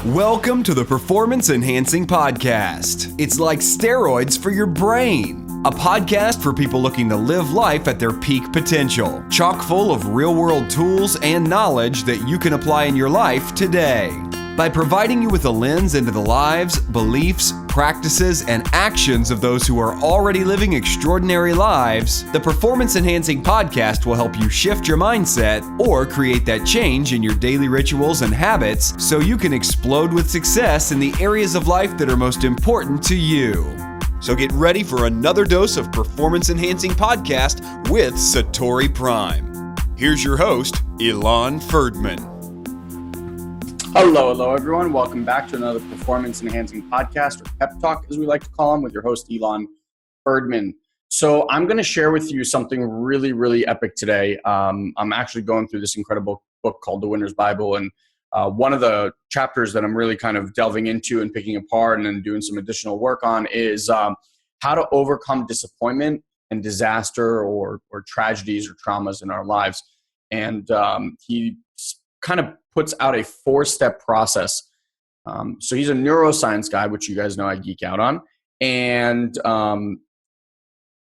Welcome to the Performance Enhancing Podcast. It's like steroids for your brain. A podcast for people looking to live life at their peak potential, chock full of real-world tools and knowledge that you can apply in your life today. By providing you with a lens into the lives, beliefs, practices, and actions of those who are already living extraordinary lives, the Performance Enhancing Podcast will help you shift your mindset or create that change in your daily rituals and habits so you can explode with success in the areas of life that are most important to you. So get ready for another dose of Performance Enhancing Podcast with SatoriPrime. Here's your host, Ilan Ferdman. Hello, everyone. Welcome back to another Performance Enhancing Podcast, or PEP Talk, as we like to call them, with your host, Ilan Ferdman. So I'm going to share with you something really, really epic today. I'm actually going through this incredible book called The Winner's Bible, and one of the chapters that I'm really kind of delving into and picking apart and then doing some additional work on is how to overcome disappointment and disaster or tragedies or traumas in our lives. And he kind of puts out a 4-step process. So he's a neuroscience guy, which you guys know I geek out on. And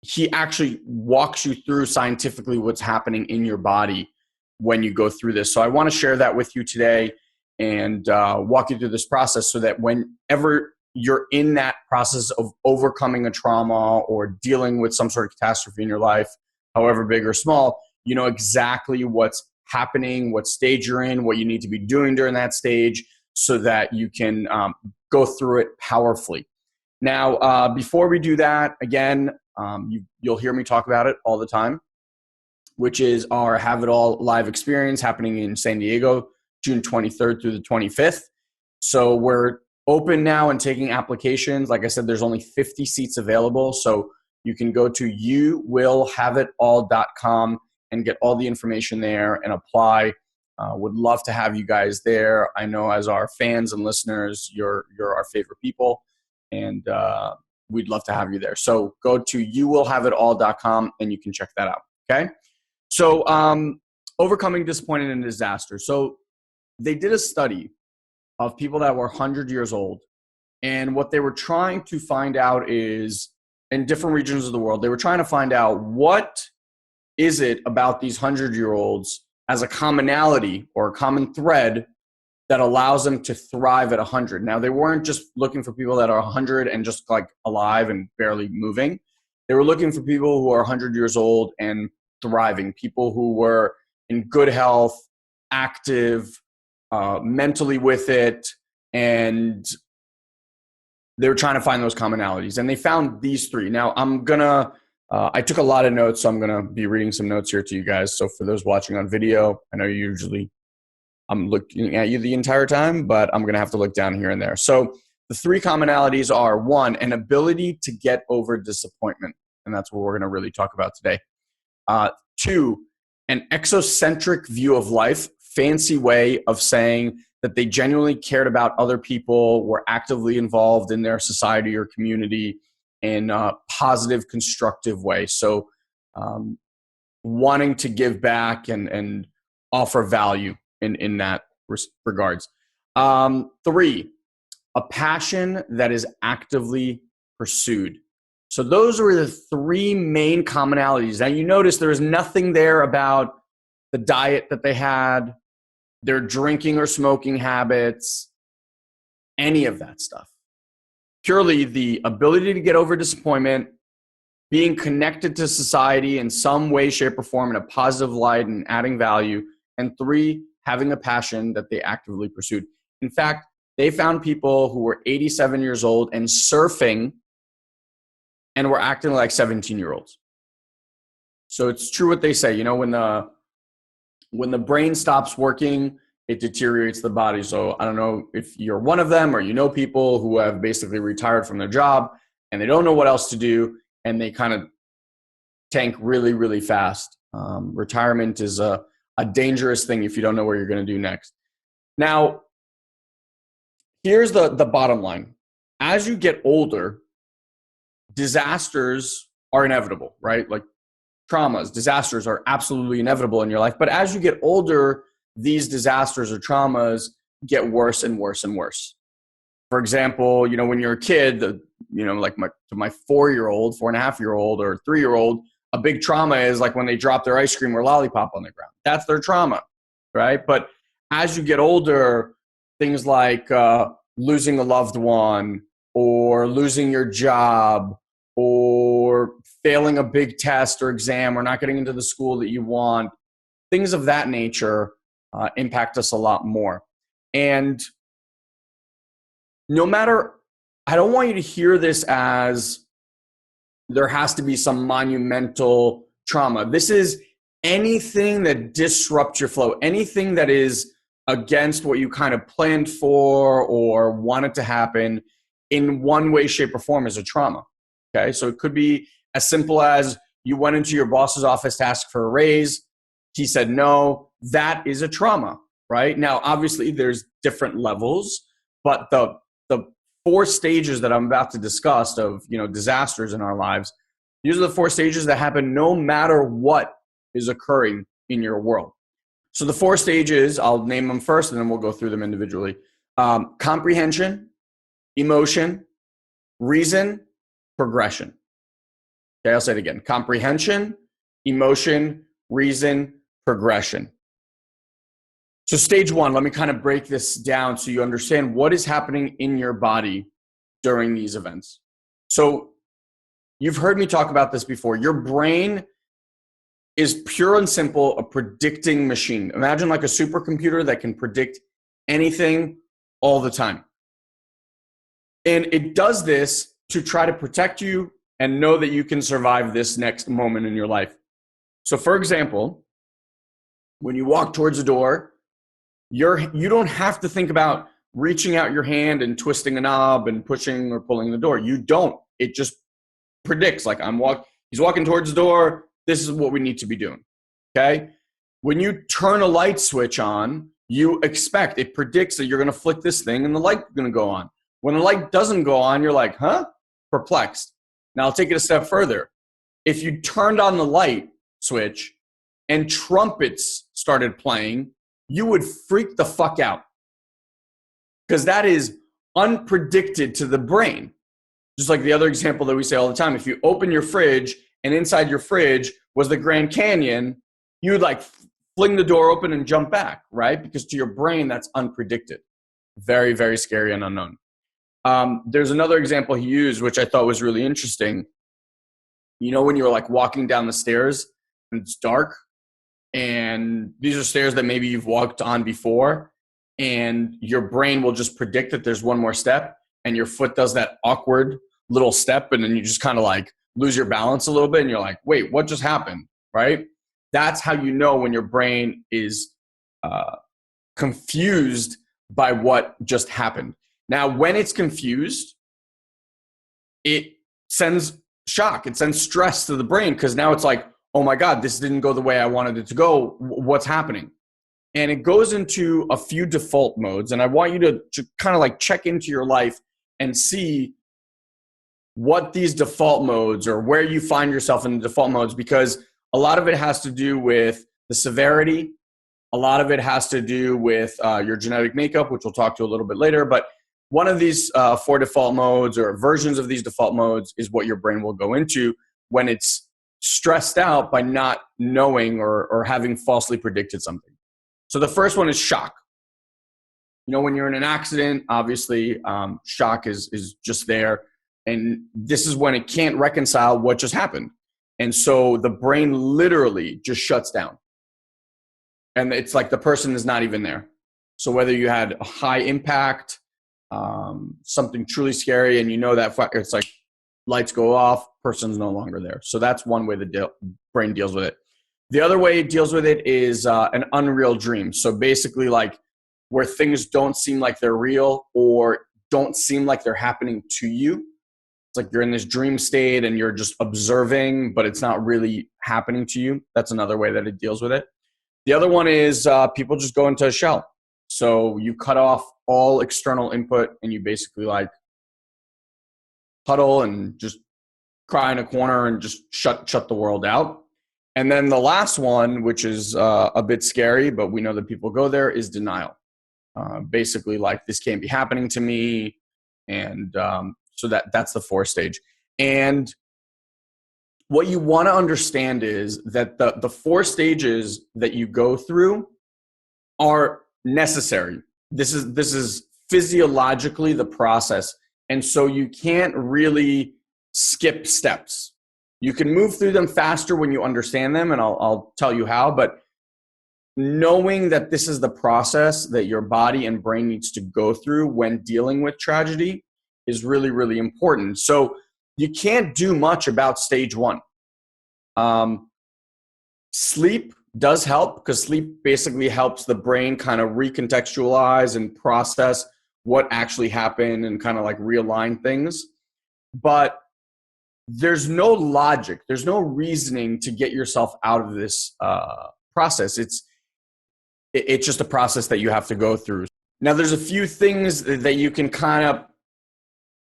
he actually walks you through scientifically what's happening in your body when you go through this. So I want to share that with you today and walk you through this process so that whenever you're in that process of overcoming a trauma or dealing with some sort of catastrophe in your life, however big or small, you know exactly what's happening, what stage you're in, what you need to be doing during that stage so that you can go through it powerfully. Now, before we do that, again, you'll hear me talk about it all the time, which is our Have It All live experience happening in San Diego, June 23rd through the 25th. So we're open now and taking applications. Like I said, there's only 50 seats available. So you can go to youwillhaveitall.com and get all the information there and apply. Would love to have you guys there. I know as our fans and listeners, you're our favorite people, and we'd love to have you there. So go to youwillhaveitall.com and you can check that out, okay? So overcoming disappointment and disaster. So they did a study of people that were 100 years old, and what they were trying to find out is, in different regions of the world, they were trying to find out what is it about these 100-year-olds as a commonality or a common thread that allows them to thrive at 100? Now, they weren't just looking for people that are 100 and just like alive and barely moving. They were looking for people who are 100 years old and thriving, people who were in good health, active, mentally with it, and they were trying to find those commonalities. And they found these 3. Now, I took a lot of notes, so I'm going to be reading some notes here to you guys. So for those watching on video, I know I'm looking at you the entire time, but I'm going to have to look down here and there. So the 3 commonalities are: 1, an ability to get over disappointment. And that's what we're going to really talk about today. 2, an exocentric view of life, fancy way of saying that they genuinely cared about other people, were actively involved in their society or community in a positive, constructive way. So wanting to give back and offer value in that regards. 3, a passion that is actively pursued. So those are the 3 main commonalities. Now you notice there is nothing there about the diet that they had, their drinking or smoking habits, any of that stuff. Purely the ability to get over disappointment, being connected to society in some way, shape, or form in a positive light and adding value. And 3, having a passion that they actively pursued. In fact, they found people who were 87 years old and surfing and were acting like 17-year-olds. So it's true what they say, you know, when the brain stops working, it deteriorates the body. So I don't know if you're one of them or you know people who have basically retired from their job and they don't know what else to do and they kind of tank really, really fast. Retirement is a dangerous thing if you don't know what you're going to do next. Now, here's the bottom line. As you get older, disasters are inevitable, right? Like traumas, disasters are absolutely inevitable in your life. But as you get older, these disasters or traumas get worse and worse and worse. For example, when you're a kid, like my 4-year-old, 4.5-year-old, or 3-year-old, a big trauma is like when they drop their ice cream or lollipop on the ground. That's their trauma, right? But as you get older, things like losing a loved one, or losing your job, or failing a big test or exam, or not getting into the school that you want, things of that nature impact us a lot more. And I don't want you to hear this as there has to be some monumental trauma. This is anything that disrupts your flow, anything that is against what you kind of planned for or wanted to happen in one way, shape, or form is a trauma. Okay, so it could be as simple as you went into your boss's office to ask for a raise. He said no. That is a trauma, right? Now, obviously, there's different levels, but the 4 stages that I'm about to discuss of disasters in our lives, these are the 4 stages that happen no matter what is occurring in your world. So the 4 stages, I'll name them first, and then we'll go through them individually. Comprehension, emotion, reason, progression. Okay, I'll say it again. Comprehension, emotion, reason, progression. So stage 1, let me kind of break this down so you understand what is happening in your body during these events. So you've heard me talk about this before. Your brain is pure and simple a predicting machine. Imagine like a supercomputer that can predict anything all the time. And it does this to try to protect you and know that you can survive this next moment in your life. So for example, when you walk towards a door, you don't have to think about reaching out your hand and twisting a knob and pushing or pulling the door. You don't. It just predicts, like he's walking towards the door. This is what we need to be doing. Okay. When you turn a light switch on, it predicts that you're going to flick this thing and the light's going to go on. When the light doesn't go on, you're like, huh? Perplexed. Now I'll take it a step further. If you turned on the light switch and trumpets started playing, you would freak the fuck out, because that is unpredicted to the brain. Just like the other example that we say all the time, if you open your fridge and inside your fridge was the Grand Canyon, you would like fling the door open and jump back, right? Because to your brain, that's unpredicted. Very, very scary and unknown. There's another example he used, which I thought was really interesting. When you're like walking down the stairs and it's dark, and these are stairs that maybe you've walked on before, and your brain will just predict that there's one more step, and your foot does that awkward little step, and then you just kind of like lose your balance a little bit, and you're like, wait, what just happened, right? That's how you know when your brain is confused by what just happened. Now, when it's confused, it sends shock, it sends stress to the brain, because now it's like, oh my God, this didn't go the way I wanted it to go. What's happening? And it goes into a few default modes. And I want you to kind of like check into your life and see what these default modes, or where you find yourself in the default modes, because a lot of it has to do with the severity. A lot of it has to do with your genetic makeup, which we'll talk to a little bit later. But one of these 4 default modes, or versions of these default modes, is what your brain will go into when it's stressed out by not knowing or having falsely predicted something. So the first one is shock. When you're in an accident, obviously shock is just there. And this is when it can't reconcile what just happened. And so the brain literally just shuts down. And it's like the person is not even there. So whether you had a high impact, something truly scary, and that it's like lights go off, person's no longer there. So that's one way the brain deals with it. The other way it deals with it is an unreal dream. So basically like where things don't seem like they're real, or don't seem like they're happening to you. It's like you're in this dream state and you're just observing, but it's not really happening to you. That's another way that it deals with it. The other one is people just go into a shell. So you cut off all external input and you basically like huddle and just cry in a corner and just shut the world out. And then the last one, which is a bit scary, but we know that people go there, is denial. basically like this can't be happening to me. And so that's the 4th stage. And what you want to understand is that the 4 stages that you go through are necessary. This is physiologically the process. And so you can't really skip steps. You can move through them faster when you understand them, and I'll tell you how, but knowing that this is the process that your body and brain needs to go through when dealing with tragedy is really, really important. So you can't do much about stage 1. Sleep does help, because sleep basically helps the brain kind of recontextualize and process what actually happened and kind of like realign things. But there's no logic, there's no reasoning to get yourself out of this process. It's just a process that you have to go through. Now, there's a few things that you can kind of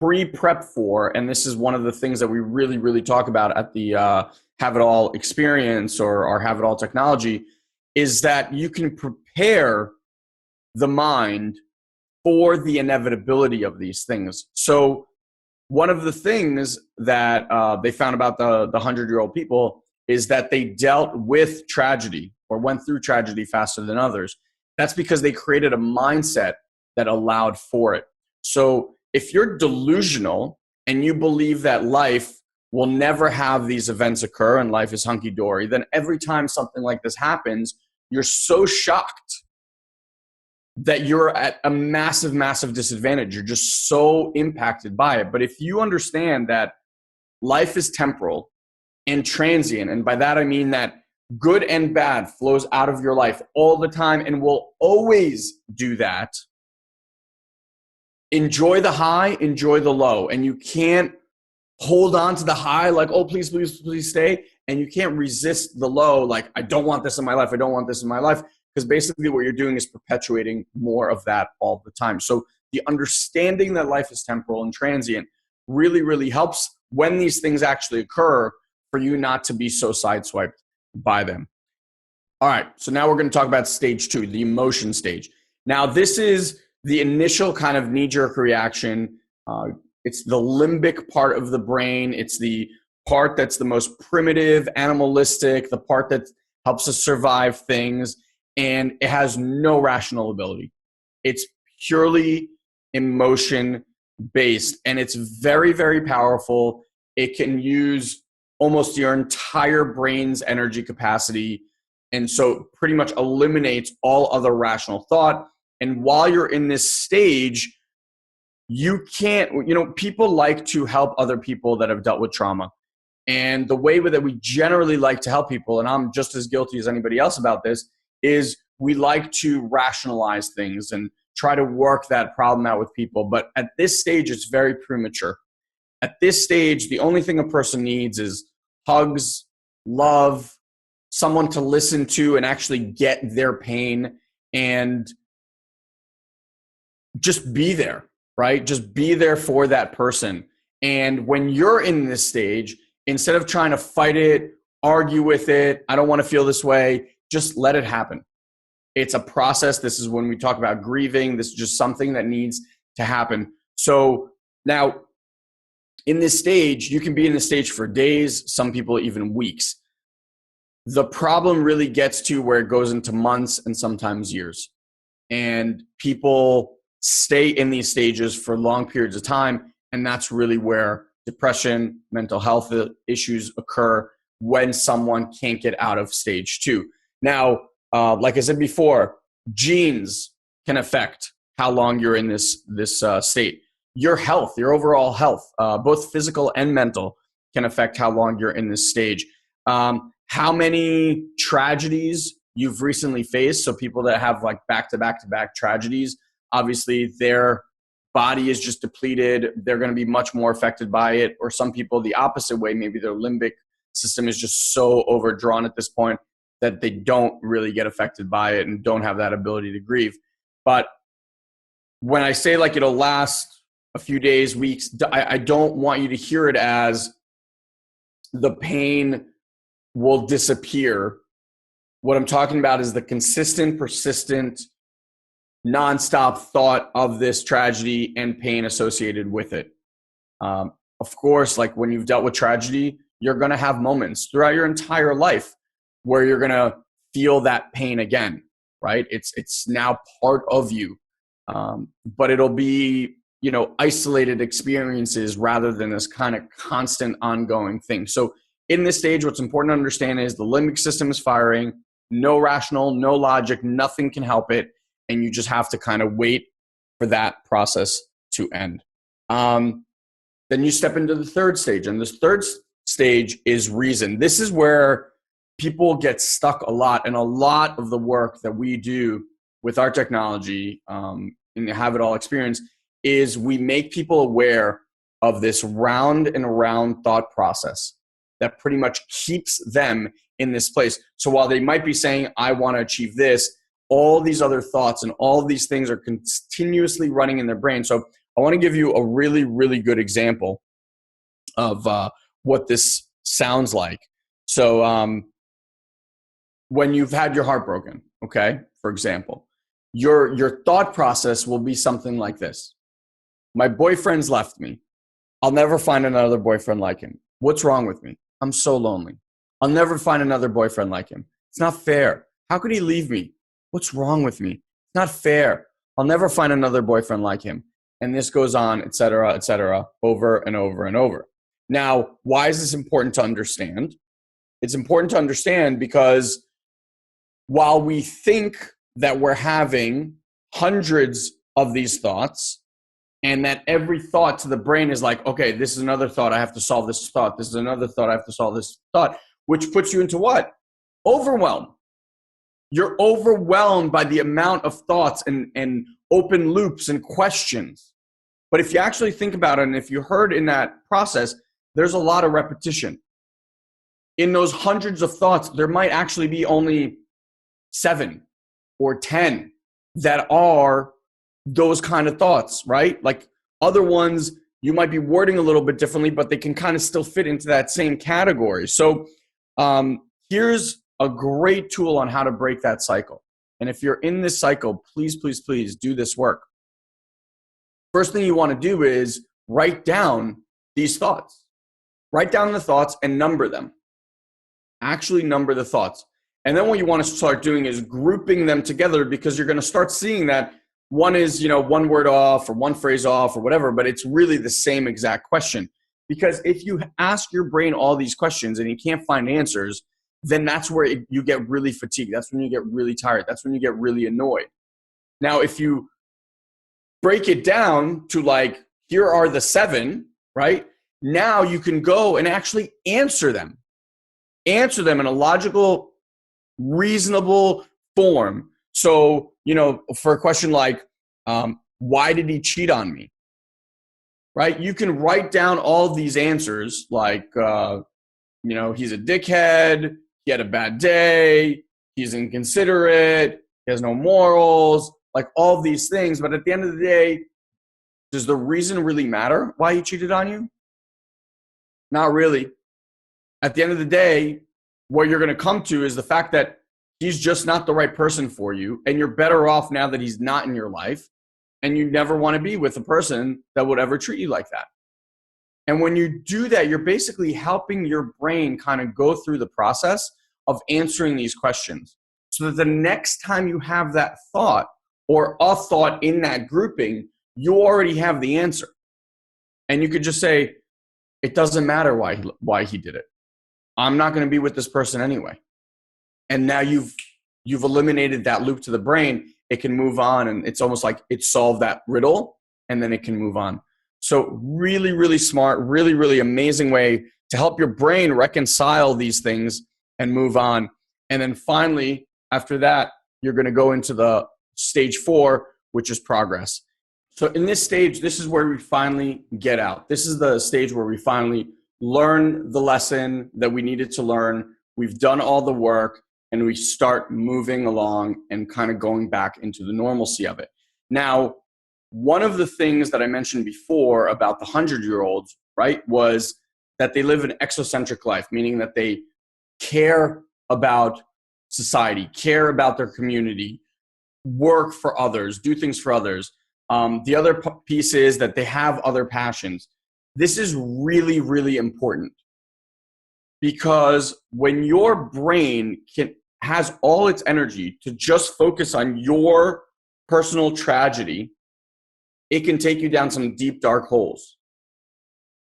pre-prep for, and this is one of the things that we really, really talk about at the Have It All experience or our Have It All technology, is that you can prepare the mind for the inevitability of these things. So one of the things that they found about the 100-year-old people is that they dealt with tragedy or went through tragedy faster than others. That's because they created a mindset that allowed for it. So if you're delusional and you believe that life will never have these events occur and life is hunky-dory, then every time something like this happens, you're so shocked that you're at a massive, massive disadvantage. You're just so impacted by it. But if you understand that life is temporal and transient, and by that I mean that good and bad flows out of your life all the time and will always do that, enjoy the high, enjoy the low. And you can't hold on to the high like, oh, please, please, please stay. And you can't resist the low like, I don't want this in my life. I don't want this in my life. Because basically what you're doing is perpetuating more of that all the time. So the understanding that life is temporal and transient really, really helps when these things actually occur for you not to be so sideswiped by them. All right, so now we're going to talk about stage 2, the emotion stage. Now, this is the initial kind of knee-jerk reaction. It's the limbic part of the brain. It's the part that's the most primitive, animalistic, the part that helps us survive things. And it has no rational ability. It's purely emotion-based, and it's very, very powerful. It can use almost your entire brain's energy capacity, and so pretty much eliminates all other rational thought. And while you're in this stage, you can't, people like to help other people that have dealt with trauma. And the way that we generally like to help people, and I'm just as guilty as anybody else about this, is we like to rationalize things and try to work that problem out with people. But at this stage, it's very premature. At this stage, the only thing a person needs is hugs, love, someone to listen to and actually get their pain, and just be there, right? Just be there for that person. And when you're in this stage, instead of trying to fight it, argue with it, I don't want to feel this way, just let it happen. It's a process. This is when we talk about grieving. This is just something that needs to happen. So now in this stage, you can be in this stage for days, some people even weeks. The problem really gets to where it goes into months and sometimes years. And people stay in these stages for long periods of time. And that's really where depression, mental health issues occur when someone can't get out of stage 2. Now, like I said before, genes can affect how long you're in this state. Your health, your overall health, both physical and mental, can affect how long you're in this stage. How many tragedies you've recently faced. So people that have like back-to-back-to-back tragedies, obviously their body is just depleted. They're going to be much more affected by it. Or some people the opposite way, maybe their limbic system is just so overdrawn at this point that they don't really get affected by it and don't have that ability to grieve. But when I say like it'll last a few days, weeks, I don't want you to hear it as the pain will disappear. What I'm talking about is the consistent, persistent nonstop thought of this tragedy and pain associated with it. Of course, like when you've dealt with tragedy, you're going to have moments throughout your entire life where you're going to feel that pain again, right? It's now part of you. But it'll be, isolated experiences rather than this kind of constant ongoing thing. So in this stage, what's important to understand is the limbic system is firing, no rational, no logic, nothing can help it. And you just have to kind of wait for that process to end. Then you step into the third stage, and this third stage is reason. This is where people get stuck a lot, and a lot of the work that we do with our technology and have it all experience is we make people aware of this round and round thought process that pretty much keeps them in this place. So while they might be saying, I want to achieve this, all these other thoughts and all these things are continuously running in their brain. So I want to give you a really, really good example of what this sounds like. So when you've had your heart broken, okay, for example, your thought process will be something like this. My boyfriend's left me. I'll never find another boyfriend like him. What's wrong with me? I'm so lonely. I'll never find another boyfriend like him. It's not fair. How could he leave me? What's wrong with me? It's not fair. I'll never find another boyfriend like him. And this goes on, et cetera, over and over and over. Now, why is this important to understand? It's important to understand because while we think that we're having hundreds of these thoughts, and that every thought to the brain is like, okay, this is another thought, I have to solve this thought. This is another thought, I have to solve this thought, which puts you into what? Overwhelm. You're overwhelmed by the amount of thoughts and open loops and questions. But if you actually think about it, and if you heard in that process, there's a lot of repetition. In those hundreds of thoughts, there might actually be only 7 or 10 that are those kind of thoughts, right? Like other ones, you might be wording a little bit differently, but they can kind of still fit into that same category. So here's a great tool on how to break that cycle. And if you're in this cycle, please, please, please do this work. First thing you want to do is write down these thoughts. Write down the thoughts and number them. Actually number the thoughts. And then what you want to start doing is grouping them together, because you're going to start seeing that one is, one word off or one phrase off or whatever, but it's really the same exact question. Because if you ask your brain all these questions and you can't find answers, then that's where you get really fatigued. That's when you get really tired. That's when you get really annoyed. Now, if you break it down to like, here are the 7, right? Now you can go and actually answer them. Answer them in a logical, reasonable form. So, for a question like, why did he cheat on me? Right? You can write down all these answers like, he's a dickhead, he had a bad day, he's inconsiderate, he has no morals, like all these things. But at the end of the day, does the reason really matter why he cheated on you? Not really. At the end of the day, what you're going to come to is the fact that he's just not the right person for you, and you're better off now that he's not in your life, and you never want to be with a person that would ever treat you like that. And when you do that, you're basically helping your brain kind of go through the process of answering these questions, so that the next time you have that thought or a thought in that grouping, you already have the answer. And you could just say, it doesn't matter why he did it. I'm not going to be with this person anyway. And now you've eliminated that loop to the brain. It can move on, and it's almost like it solved that riddle, and then it can move on. So really, really smart, really, really amazing way to help your brain reconcile these things and move on. And then finally, after that, you're going to go into the stage 4, which is progress. So in this stage, this is where we finally get out. This is the stage where we finally learn the lesson that we needed to learn. We've done all the work, and we start moving along and kind of going back into the normalcy of it. Now, one of the things that I mentioned before about the 100-year-olds, right, was that they live an exocentric life, meaning that they care about society, care about their community, work for others, do things for others. The other piece is that they have other passions. This is really, really important, because when your brain has all its energy to just focus on your personal tragedy, it can take you down some deep, dark holes.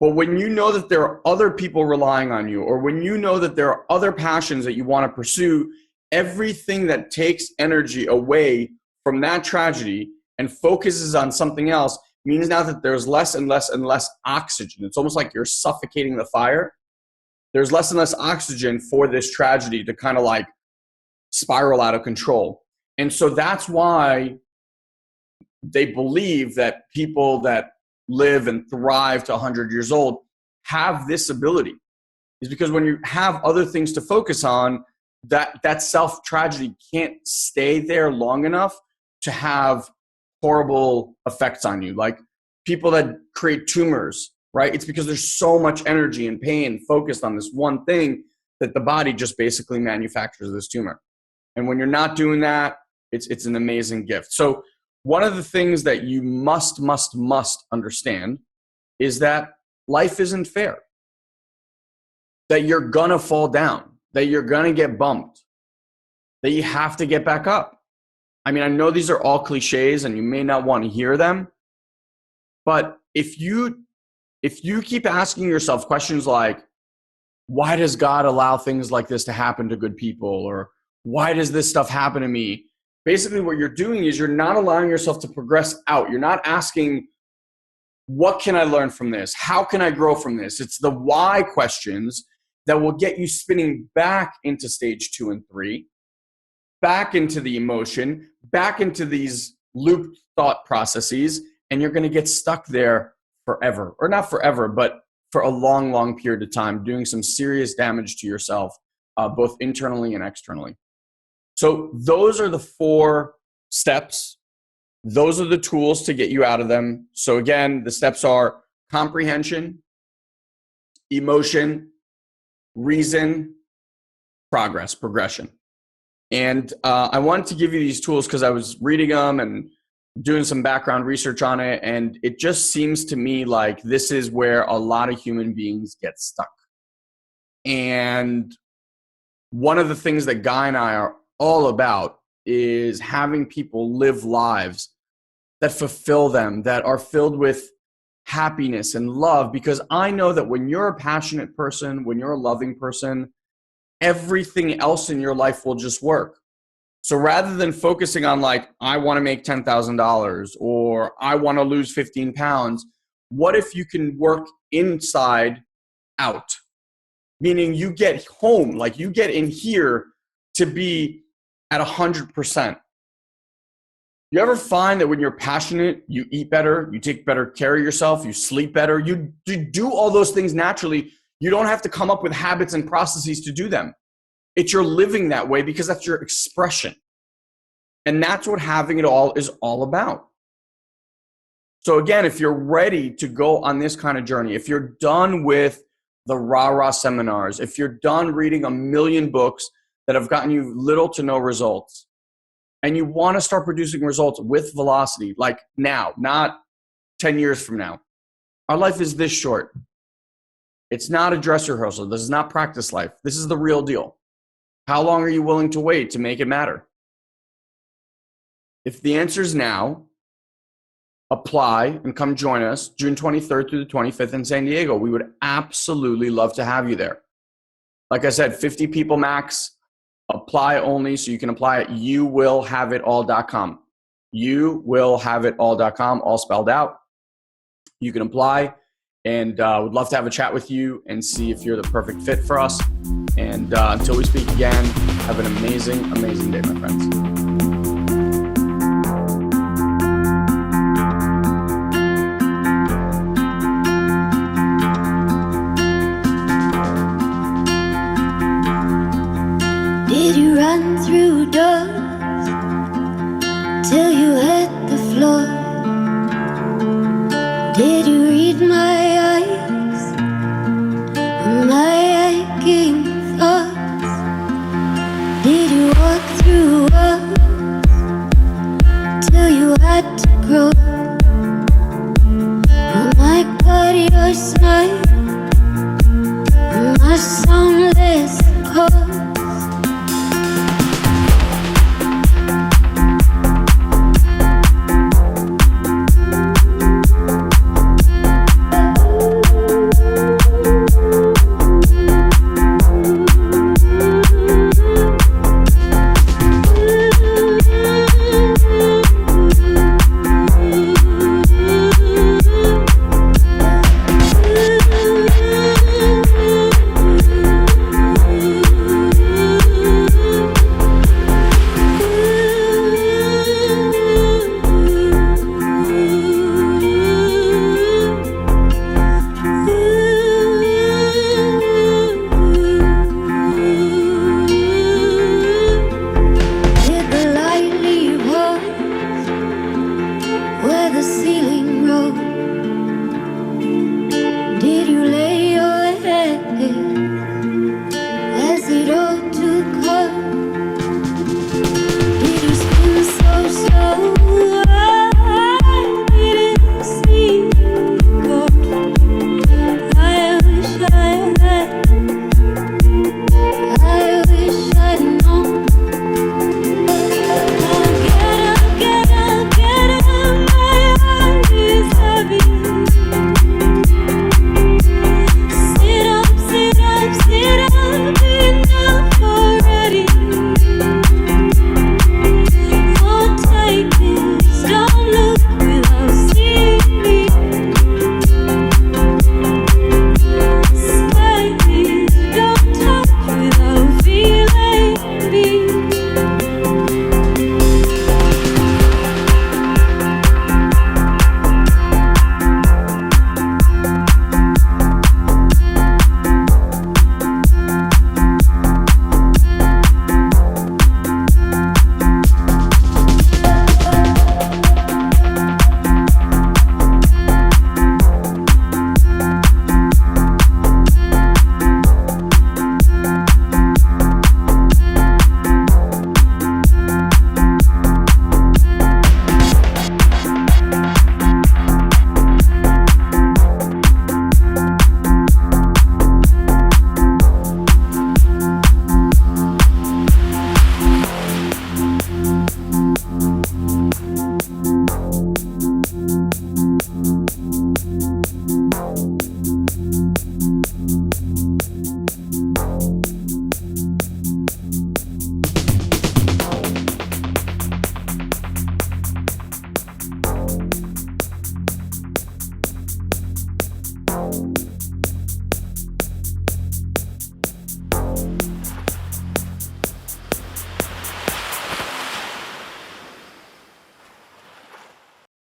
But when you know that there are other people relying on you, or when you know that there are other passions that you want to pursue, everything that takes energy away from that tragedy and focuses on something else means now that there's less and less and less oxygen. It's almost like you're suffocating the fire. There's less and less oxygen for this tragedy to kind of like spiral out of control. And so that's why they believe that people that live and thrive to 100 years old have this ability, is because when you have other things to focus on, that self-tragedy can't stay there long enough to have horrible effects on you. Like people that create tumors, right? It's because there's so much energy and pain focused on this one thing that the body just basically manufactures this tumor. And when you're not doing that, it's an amazing gift. So one of the things that you must understand is that life isn't fair, that you're gonna fall down, that you're gonna get bumped, that you have to get back up. I mean, I know these are all cliches and you may not want to hear them, but if you keep asking yourself questions like, why does God allow things like this to happen to good people? Or why does this stuff happen to me? Basically what you're doing is you're not allowing yourself to progress out. You're not asking, what can I learn from this? How can I grow from this? It's the why questions that will get you spinning back into stage 2 and 3, back into the emotion, back into these looped thought processes, and you're going to get stuck there forever. Or not forever, but for a long, long period of time, doing some serious damage to yourself, both internally and externally. So those are the 4 steps. Those are the tools to get you out of them. So again, the steps are comprehension, emotion, reason, progression. And I wanted to give you these tools because I was reading them and doing some background research on it. And it just seems to me like this is where a lot of human beings get stuck. And one of the things that Guy and I are all about is having people live lives that fulfill them, that are filled with happiness and love. Because I know that when you're a passionate person, when you're a loving person, everything else in your life will just work. So rather than focusing on like, I want to make $10,000 or I want to lose 15 pounds, what if you can work inside out? Meaning you get home, like you get in here to be at 100%. You ever find that when you're passionate, you eat better, you take better care of yourself, you sleep better, you do all those things naturally. You don't have to come up with habits and processes to do them. It's your living that way because that's your expression. And that's what having it all is all about. So again, if you're ready to go on this kind of journey, if you're done with the rah-rah seminars, if you're done reading a million books that have gotten you little to no results, and you want to start producing results with velocity, like now, not 10 years from now. Our life is this short. It's not a dress rehearsal. This is not practice life. This is the real deal. How long are you willing to wait to make it matter? If the answer is now, apply and come join us June 23rd through the 25th in San Diego. We would absolutely love to have you there. Like I said, 50 people max. Apply only, so you can apply at youwillhaveitall.com. Youwillhaveitall.com, all spelled out. You can apply, and would love to have a chat with you and see if you're the perfect fit for us. And until we speak again, have an amazing, amazing day, my friends. Did you run through doors till you hit the floor? Did you read my eyes and my aching thoughts? Did you walk through walls first night.